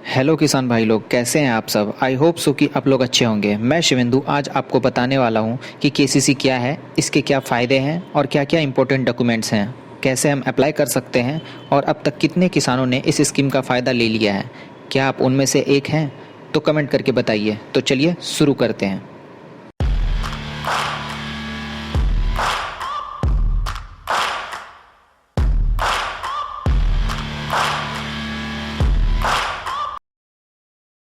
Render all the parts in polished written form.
Hello किसान भाई लोग, कैसे हैं आप सब। आई होप सो कि आप लोग अच्छे होंगे। मैं शिवेंदु आज आपको बताने वाला हूं कि केसीसी क्या है, इसके क्या फ़ायदे हैं और क्या क्या इंपॉर्टेंट डॉक्यूमेंट्स हैं, कैसे हम अप्लाई कर सकते हैं और अब तक कितने किसानों ने इस स्कीम का फ़ायदा ले लिया है। क्या आप उनमें से एक हैं? तो कमेंट करके बताइए। तो चलिए शुरू करते हैं।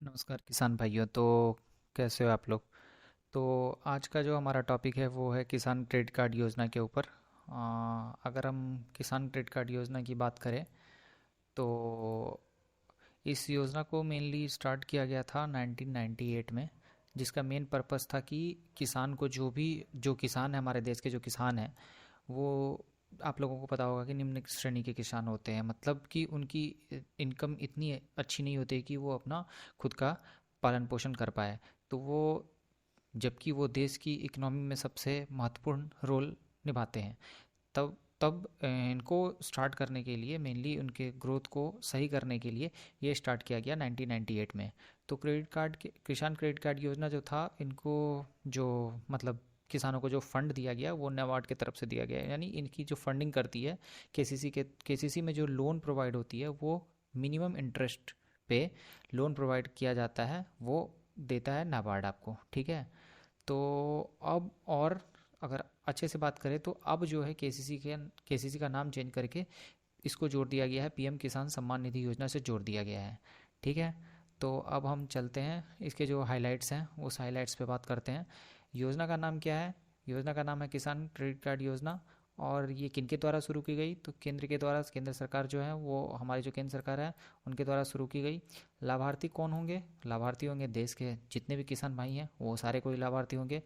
नमस्कार किसान भाइयों। तो कैसे हो आप लोग। तो आज का जो हमारा टॉपिक है वो है किसान क्रेडिट कार्ड योजना के ऊपर। अगर हम किसान क्रेडिट कार्ड योजना की बात करें तो इस योजना को मेनली स्टार्ट किया गया था 1998 में, जिसका मेन पर्पस था कि किसान को जो किसान है, हमारे देश के जो किसान हैं वो, आप लोगों को पता होगा कि निम्न श्रेणी के किसान होते हैं। मतलब कि उनकी इनकम इतनी अच्छी नहीं होती कि वो अपना खुद का पालन पोषण कर पाए। तो वो, जबकि वो देश की इकोनॉमी में सबसे महत्वपूर्ण रोल निभाते हैं, तब तब इनको स्टार्ट करने के लिए, मेनली उनके ग्रोथ को सही करने के लिए ये स्टार्ट किया गया 1998 में। तो क्रेडिट कार्ड के किसान क्रेडिट कार्ड योजना जो था, इनको जो मतलब किसानों को जो फंड दिया गया वो नाबार्ड की तरफ से दिया गया है। यानी इनकी जो फंडिंग करती है केसीसी में जो लोन प्रोवाइड होती है वो मिनिमम इंटरेस्ट पे लोन प्रोवाइड किया जाता है, वो देता है नाबार्ड आपको। ठीक है। तो अब और अगर अच्छे से बात करें तो अब जो है केसीसी का नाम चेंज करके इसको जोड़ दिया गया है, पीएम किसान सम्मान निधि योजना से जोड़ दिया गया है। ठीक है। तो अब हम चलते हैं, इसके जो हाइलाइट्स हैं उस हाइलाइट्स पे बात करते हैं। योजना का नाम क्या है? योजना का नाम है किसान क्रेडिट कार्ड योजना। और ये किनके द्वारा शुरू की गई? तो केंद्र के द्वारा। केंद्र सरकार जो है वो, हमारी जो केंद्र सरकार है उनके द्वारा शुरू की गई। लाभार्थी कौन होंगे? लाभार्थी होंगे देश के जितने भी किसान भाई हैं, वो सारे कोई लाभार्थी होंगे।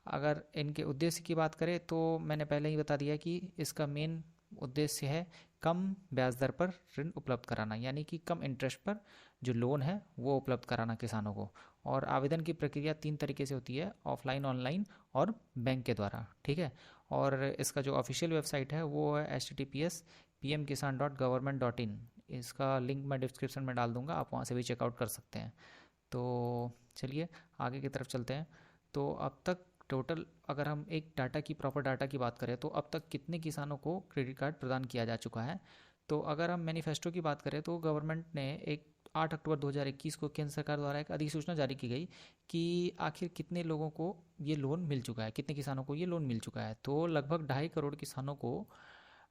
अगर इनके उद्देश्य की बात करें तो मैंने पहले ही बता दिया कि इसका मेन उद्देश्य है कम ब्याज दर पर ऋण उपलब्ध कराना, यानी कि कम इंटरेस्ट पर जो लोन है वो उपलब्ध कराना किसानों को। और आवेदन की प्रक्रिया 3 तरीके से होती है: ऑफलाइन, ऑनलाइन और बैंक के द्वारा। ठीक है। और इसका जो ऑफिशियल वेबसाइट है वो है https://pmkisan.government.in। इसका लिंक मैं डिस्क्रिप्शन में डाल दूंगा, आप वहाँ से भी चेकआउट कर सकते हैं। तो चलिए आगे की तरफ चलते हैं। तो अब तक टोटल, अगर हम एक डाटा की, प्रॉपर डाटा की बात करें तो अब तक कितने किसानों को क्रेडिट कार्ड प्रदान किया जा चुका है। तो अगर हम मैनिफेस्टो की बात करें तो गवर्नमेंट ने एक 8 अक्टूबर 2021 को केंद्र सरकार द्वारा एक अधिसूचना जारी की गई कि आखिर कितने लोगों को ये लोन मिल चुका है, कितने किसानों को ये लोन मिल चुका है। तो लगभग 2.5 करोड़ किसानों को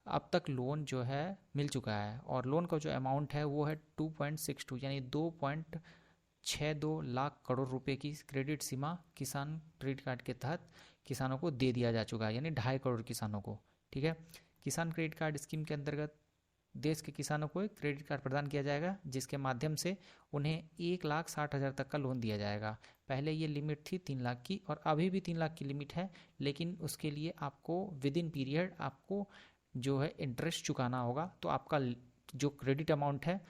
अब तक लोन जो है मिल चुका है। और लोन का जो अमाउंट है वो है 2.62, यानी 2.62 लाख करोड़ रुपए की क्रेडिट सीमा किसान क्रेडिट कार्ड के तहत किसानों को दे दिया जा चुका है, यानी 2.5 करोड़ किसानों को। ठीक है। किसान क्रेडिट कार्ड स्कीम के अंतर्गत देश के किसानों को एक क्रेडिट कार्ड प्रदान किया जाएगा, जिसके माध्यम से उन्हें 1,60,000 तक का लोन दिया जाएगा। पहले ये लिमिट थी 3 लाख की, और अभी भी 3 लाख की लिमिट है, लेकिन उसके लिए आपको विद इन पीरियड आपको जो है इंटरेस्ट चुकाना होगा। तो आपका जो क्रेडिट अमाउंट है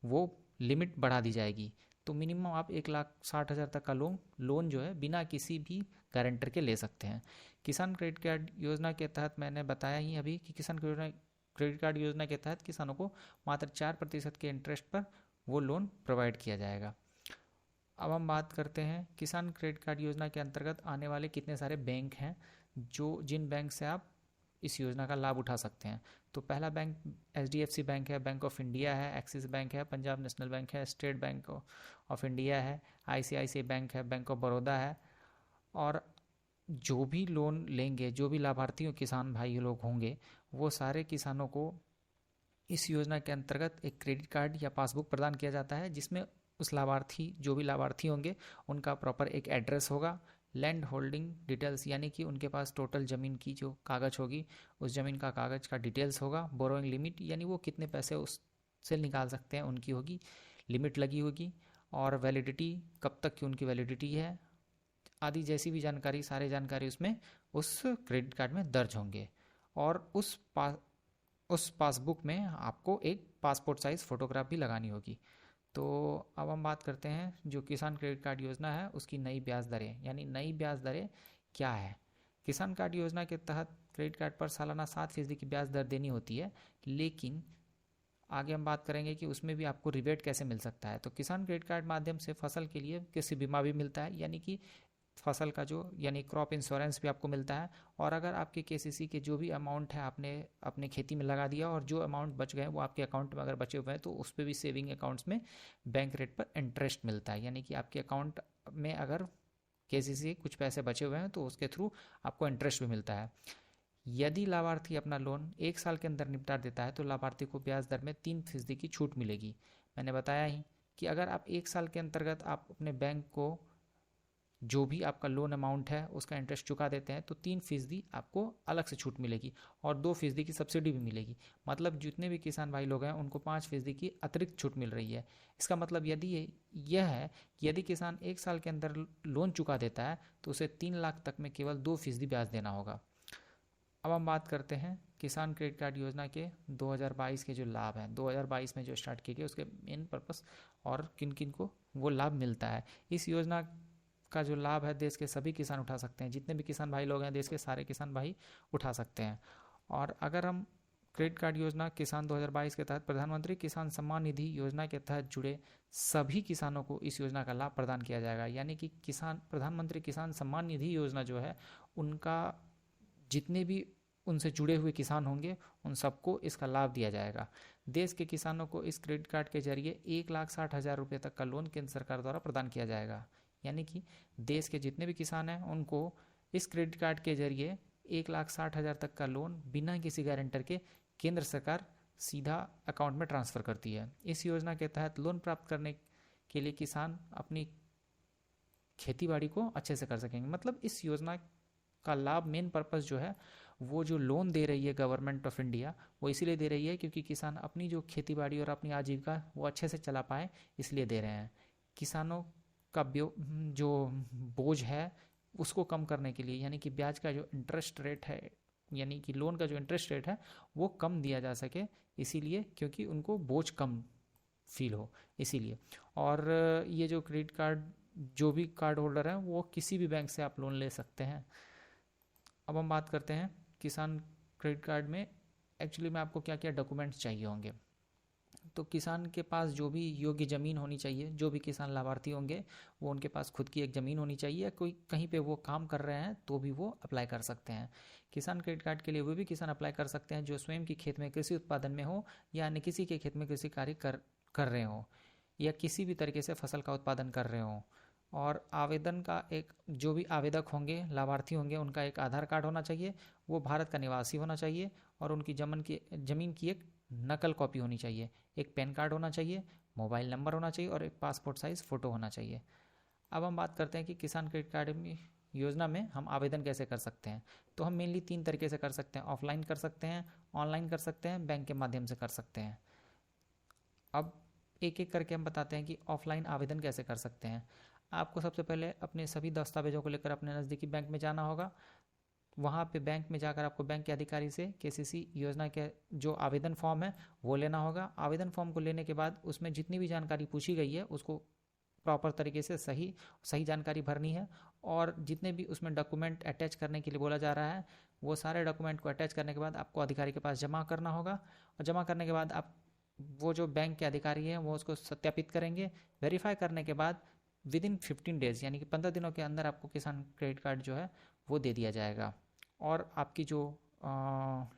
वो लिमिट बढ़ा दी जाएगी। तो मिनिमम आप 1,60,000 तक का लोन जो है बिना किसी भी गारंटर के ले सकते हैं। किसान क्रेडिट कार्ड योजना के तहत मैंने बताया ही अभी कि किसान क्रेडिट कार्ड योजना के तहत किसानों को मात्र 4% के इंटरेस्ट पर वो लोन प्रोवाइड किया जाएगा। अब हम बात करते हैं किसान क्रेडिट कार्ड योजना के अंतर्गत आने वाले कितने सारे बैंक हैं, जो जिन बैंक से आप इस योजना का लाभ उठा सकते हैं। तो पहला बैंक HDFC बैंक है, बैंक ऑफ इंडिया है, एक्सिस बैंक है, पंजाब नेशनल बैंक है, स्टेट बैंक ऑफ इंडिया है, ICICI बैंक है, बैंक ऑफ बड़ौदा है। और जो भी लोन लेंगे, जो भी लाभार्थी किसान भाई लोग होंगे, वो सारे किसानों को इस योजना के अंतर्गत एक क्रेडिट कार्ड या पासबुक प्रदान किया जाता है, जिसमें उस लाभार्थी, जो भी लाभार्थी होंगे, उनका प्रॉपर एक एड्रेस होगा, लैंड होल्डिंग डिटेल्स, यानी कि उनके पास टोटल ज़मीन की जो कागज़ होगी उस ज़मीन का कागज़ का डिटेल्स होगा, बोरोइंग लिमिट, यानी वो कितने पैसे उससे निकाल सकते हैं उनकी होगी, लिमिट लगी होगी, और वैलिडिटी, कब तक की उनकी वैलिडिटी है आदि जैसी भी जानकारी, सारे जानकारी उसमें उस क्रेडिट कार्ड में दर्ज होंगे। और उस पासबुक में आपको एक पासपोर्ट साइज़ फ़ोटोग्राफ भी लगानी होगी। तो अब हम बात करते हैं जो किसान क्रेडिट कार्ड योजना है उसकी नई ब्याज दरें, यानी नई ब्याज दरें क्या है। किसान कार्ड योजना के तहत क्रेडिट कार्ड पर सालाना 7% की ब्याज दर देनी होती है, लेकिन आगे हम बात करेंगे कि उसमें भी आपको रिबेट कैसे मिल सकता है। तो किसान क्रेडिट कार्ड माध्यम से फसल के लिए कृषि बीमा भी मिलता है, यानी कि फसल का जो यानी क्रॉप इंश्योरेंस भी आपको मिलता है। और अगर आपके केसीसी के जो भी अमाउंट है आपने अपने खेती में लगा दिया और जो अमाउंट बच गए वो आपके अकाउंट में अगर बचे हुए हैं तो उस पर भी सेविंग अकाउंट्स में बैंक रेट पर इंटरेस्ट मिलता है, यानी कि आपके अकाउंट में अगर केसीसी कुछ पैसे बचे हुए हैं तो उसके थ्रू आपको इंटरेस्ट भी मिलता है। यदि लाभार्थी अपना लोन 1 साल के अंदर निपटा देता है तो लाभार्थी को ब्याज दर में 3% की छूट मिलेगी। मैंने बताया ही कि अगर आप 1 साल के अंतर्गत आप अपने बैंक को जो भी आपका लोन अमाउंट है उसका इंटरेस्ट चुका देते हैं तो 3% आपको अलग से छूट मिलेगी और 2% की सब्सिडी भी मिलेगी। मतलब जितने भी किसान भाई लोग हैं उनको 5% की अतिरिक्त छूट मिल रही है। इसका मतलब यदि यह है कि यदि किसान 1 साल के अंदर लोन चुका देता है तो उसे 3 लाख तक में केवल 2% ब्याज देना होगा। अब हम बात करते हैं किसान क्रेडिट कार्ड योजना के 2022 के जो लाभ हैं, 2022 में जो स्टार्ट किए गए उसके मेन पर्पस और किन किन को वो लाभ मिलता है। इस योजना का जो लाभ है देश के सभी किसान उठा सकते हैं, जितने भी किसान भाई लोग हैं देश के सारे किसान भाई उठा सकते हैं। और अगर हम क्रेडिट कार्ड योजना किसान 2022 के तहत प्रधानमंत्री किसान सम्मान निधि योजना के तहत जुड़े सभी किसानों को इस योजना का लाभ प्रदान किया जाएगा, यानी कि किसान प्रधानमंत्री किसान सम्मान निधि योजना जो है उनका जितने भी उनसे जुड़े हुए किसान होंगे उन सबको इसका लाभ दिया जाएगा। देश के किसानों को इस क्रेडिट कार्ड के जरिए 1,60,000 रुपये तक का लोन केंद्र सरकार द्वारा प्रदान किया जाएगा, यानी कि देश के जितने भी किसान हैं उनको इस क्रेडिट कार्ड के जरिए 1,60,000 तक का लोन बिना किसी गारंटर के केंद्र सरकार सीधा अकाउंट में ट्रांसफ़र करती है। इस योजना के तहत लोन प्राप्त करने के लिए किसान अपनी खेती बाड़ी को अच्छे से कर सकेंगे। मतलब इस योजना का लाभ मेन पर्पस जो है वो जो लोन दे रही है गवर्नमेंट ऑफ इंडिया वो इसीलिए दे रही है क्योंकि किसान अपनी जो खेती बाड़ी और अपनी आजीविका वो अच्छे से चला पाए, इसलिए दे रहे हैं। किसानों का जो बोझ है उसको कम करने के लिए, यानी कि ब्याज का जो इंटरेस्ट रेट है यानी कि लोन का जो इंटरेस्ट रेट है वो कम दिया जा सके, इसीलिए क्योंकि उनको बोझ कम फील हो इसीलिए। और ये जो क्रेडिट कार्ड जो भी कार्ड होल्डर हैं वो किसी भी बैंक से आप लोन ले सकते हैं। अब हम बात करते हैं किसान क्रेडिट कार्ड में एक्चुअली में आपको क्या क्या डॉक्यूमेंट्स चाहिए होंगे। तो किसान के पास जो भी योग्य ज़मीन होनी चाहिए, जो भी किसान लाभार्थी होंगे वो उनके पास खुद की एक ज़मीन होनी चाहिए, कोई कहीं पे वो काम कर रहे हैं तो भी वो अप्लाई कर सकते हैं। किसान क्रेडिट कार्ड के लिए वो भी किसान अप्लाई कर सकते हैं जो स्वयं की खेत में कृषि उत्पादन में हो या अन्य किसी के खेत में कृषि कार्य कर रहे हों या किसी भी तरीके से फसल का उत्पादन कर रहे हों। और आवेदन का एक जो भी आवेदक होंगे लाभार्थी होंगे उनका एक आधार कार्ड होना चाहिए, वो भारत का निवासी होना चाहिए और उनकी ज़मीन की एक नकल कॉपी होनी चाहिए, एक पैन कार्ड होना चाहिए, मोबाइल नंबर होना चाहिए और एक पासपोर्ट साइज़ फ़ोटो होना चाहिए। अब हम बात करते हैं कि किसान क्रेडिट कार्ड में योजना में हम आवेदन कैसे कर सकते हैं। तो हम मेनली 3 तरीके से कर सकते हैं, ऑफलाइन कर सकते हैं, ऑनलाइन कर सकते हैं, बैंक के माध्यम से कर सकते हैं। अब एक एक करके हम बताते हैं कि ऑफलाइन आवेदन कैसे कर सकते हैं। आपको सबसे पहले अपने सभी दस्तावेजों को लेकर अपने नज़दीकी बैंक में जाना होगा। वहाँ पे बैंक में जाकर आपको बैंक के अधिकारी से केसीसी योजना के जो आवेदन फॉर्म है वो लेना होगा। आवेदन फॉर्म को लेने के बाद उसमें जितनी भी जानकारी पूछी गई है उसको प्रॉपर तरीके से सही सही जानकारी भरनी है और जितने भी उसमें डॉक्यूमेंट अटैच करने के लिए बोला जा रहा है वो सारे डॉक्यूमेंट को अटैच करने के बाद आपको अधिकारी के पास जमा करना होगा और जमा करने के बाद आप वो जो बैंक के अधिकारी हैं वो उसको सत्यापित करेंगे। वेरीफाई करने के बाद विदिन 15 डेज़ यानी कि 15 दिनों के अंदर आपको किसान क्रेडिट कार्ड जो है वो दे दिया जाएगा और आपकी जो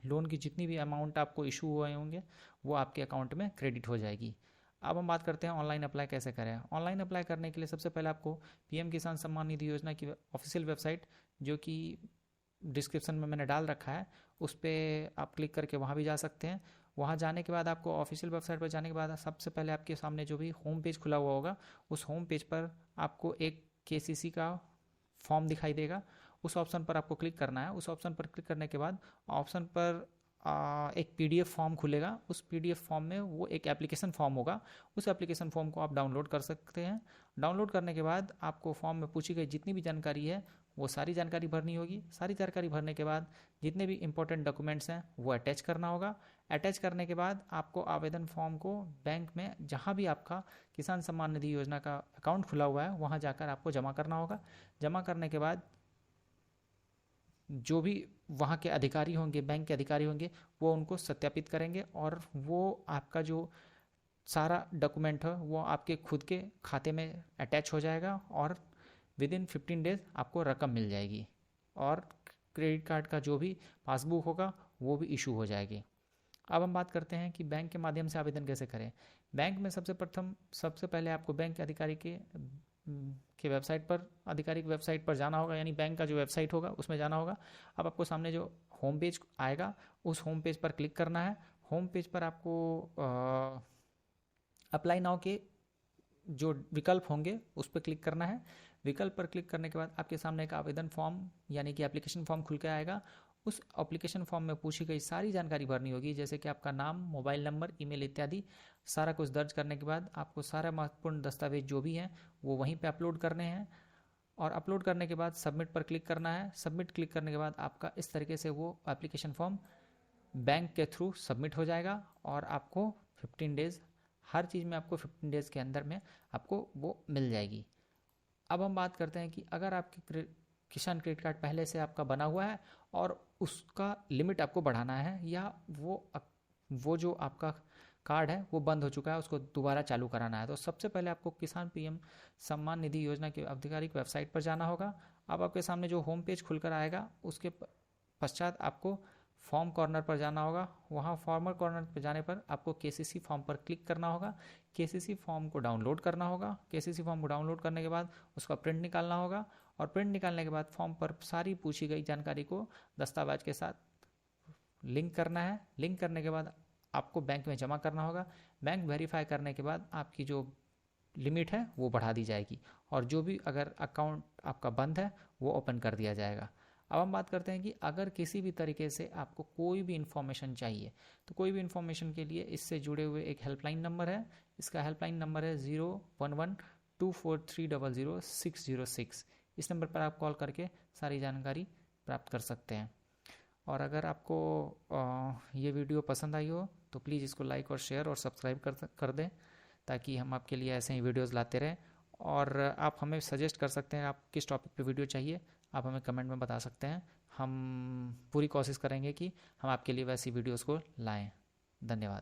लोन की जितनी भी अमाउंट आपको इशू हुए होंगे वो आपके अकाउंट में क्रेडिट हो जाएगी। अब हम बात करते हैं ऑनलाइन अप्लाई कैसे करें। ऑनलाइन अप्लाई करने के लिए सबसे पहले आपको पीएम किसान सम्मान निधि योजना की ऑफिशियल वेबसाइट जो कि डिस्क्रिप्शन में मैंने डाल रखा है उस पर आप क्लिक करके वहाँ भी जा सकते हैं। वहाँ जाने के बाद आपको ऑफिशियल वेबसाइट पर जाने के बाद सबसे पहले आपके सामने जो भी होम पेज खुला हुआ होगा उस होम पेज पर आपको एक केसीसी का फॉर्म दिखाई देगा। उस ऑप्शन पर आपको क्लिक करना है। उस ऑप्शन पर क्लिक करने के बाद ऑप्शन पर एक पीडीएफ फॉर्म खुलेगा। उस पीडीएफ फॉर्म में वो एक एप्लीकेशन फॉर्म होगा, उस एप्लीकेशन फॉर्म को आप डाउनलोड कर सकते हैं। डाउनलोड करने के बाद आपको फॉर्म में पूछी गई जितनी भी जानकारी है वो सारी जानकारी भरनी होगी। सारी जानकारी भरने के बाद जितने भी इंपॉर्टेंट डॉक्यूमेंट्स हैं वो अटैच करना होगा। अटैच करने के बाद आपको आवेदन फॉर्म को बैंक में जहाँ भी आपका किसान सम्मान निधि योजना का अकाउंट खुला हुआ है वहाँ जाकर आपको जमा करना होगा। जमा करने के बाद जो भी वहाँ के अधिकारी होंगे, बैंक के अधिकारी होंगे, वो उनको सत्यापित करेंगे और वो आपका जो सारा डॉक्यूमेंट है वो आपके खुद के खाते में अटैच हो जाएगा और विद इन 15 डेज आपको रकम मिल जाएगी और क्रेडिट कार्ड का जो भी पासबुक होगा वो भी इशू हो जाएगी। अब हम बात करते हैं कि बैंक के माध्यम से आवेदन कैसे करें। बैंक में सबसे पहले आपको बैंक के अधिकारी के वेबसाइट पर, अधिकारी की वेबसाइट पर जाना होगा, यानी बैंक का जो वेबसाइट होगा उसमें जाना होगा। अब आपको सामने जो होम पेज आएगा उस होम पेज पर क्लिक करना है। होम पेज पर आपको अप्लाई नाउ के जो विकल्प होंगे उस पर क्लिक करना है। विकल्प पर क्लिक करने के बाद आपके सामने एक आवेदन फॉर्म यानी कि एप्लीकेशन फॉर्म खुल के आएगा। उस एप्लीकेशन फॉर्म में पूछी गई सारी जानकारी भरनी होगी, जैसे कि आपका नाम, मोबाइल नंबर, ईमेल इत्यादि। सारा कुछ दर्ज करने के बाद आपको सारा महत्वपूर्ण दस्तावेज जो भी हैं वो वहीं पे अपलोड करने हैं और अपलोड करने के बाद सबमिट पर क्लिक करना है। सबमिट क्लिक करने के बाद आपका इस तरीके से वो एप्लीकेशन फॉर्म बैंक के थ्रू सबमिट हो जाएगा और आपको 15 डेज, हर चीज़ में आपको 15 डेज के अंदर में आपको वो मिल जाएगी। अब हम बात करते हैं कि अगर आपके किसान क्रेडिट कार्ड पहले से आपका बना हुआ है और उसका लिमिट आपको बढ़ाना है या वो जो आपका कार्ड है वो बंद हो चुका है, उसको दोबारा चालू कराना है, तो सबसे पहले आपको किसान पीएम सम्मान निधि योजना की आधिकारिक वेबसाइट पर जाना होगा। अब आपके सामने जो होम पेज खुलकर आएगा उसके पश्चात आपको फॉर्म कॉर्नर पर जाना होगा। वहाँ फॉर्मर कॉर्नर पर जाने पर आपको केसीसी फॉर्म पर क्लिक करना होगा। केसीसी फॉर्म को डाउनलोड करना होगा। केसीसी फॉर्म को डाउनलोड करने के बाद उसका प्रिंट निकालना होगा और प्रिंट निकालने के बाद फॉर्म पर सारी पूछी गई जानकारी को दस्तावेज के साथ लिंक करना है। लिंक करने के बाद आपको बैंक में जमा करना होगा। बैंक वेरीफाई करने के बाद आपकी जो लिमिट है वो बढ़ा दी जाएगी और जो भी अगर अकाउंट आपका बंद है वो ओपन कर दिया जाएगा। अब हम बात करते हैं कि अगर किसी भी तरीके से आपको कोई भी इन्फॉर्मेशन चाहिए तो कोई भी इन्फॉर्मेशन के लिए इससे जुड़े हुए एक हेल्पलाइन नंबर है। इसका हेल्पलाइन नंबर है 011-24300-606। इस नंबर पर आप कॉल करके सारी जानकारी प्राप्त कर सकते हैं। और अगर आपको ये वीडियो पसंद आई हो तो प्लीज़ इसको लाइक और शेयर और सब्सक्राइब कर दें ताकि हम आपके लिए ऐसे ही वीडियोस लाते रहें। और आप हमें सजेस्ट कर सकते हैं आप किस टॉपिक पे वीडियो चाहिए, आप हमें कमेंट में बता सकते हैं। हम पूरी कोशिश करेंगे कि हम आपके लिए वैसी वीडियोस को लाएं। धन्यवाद।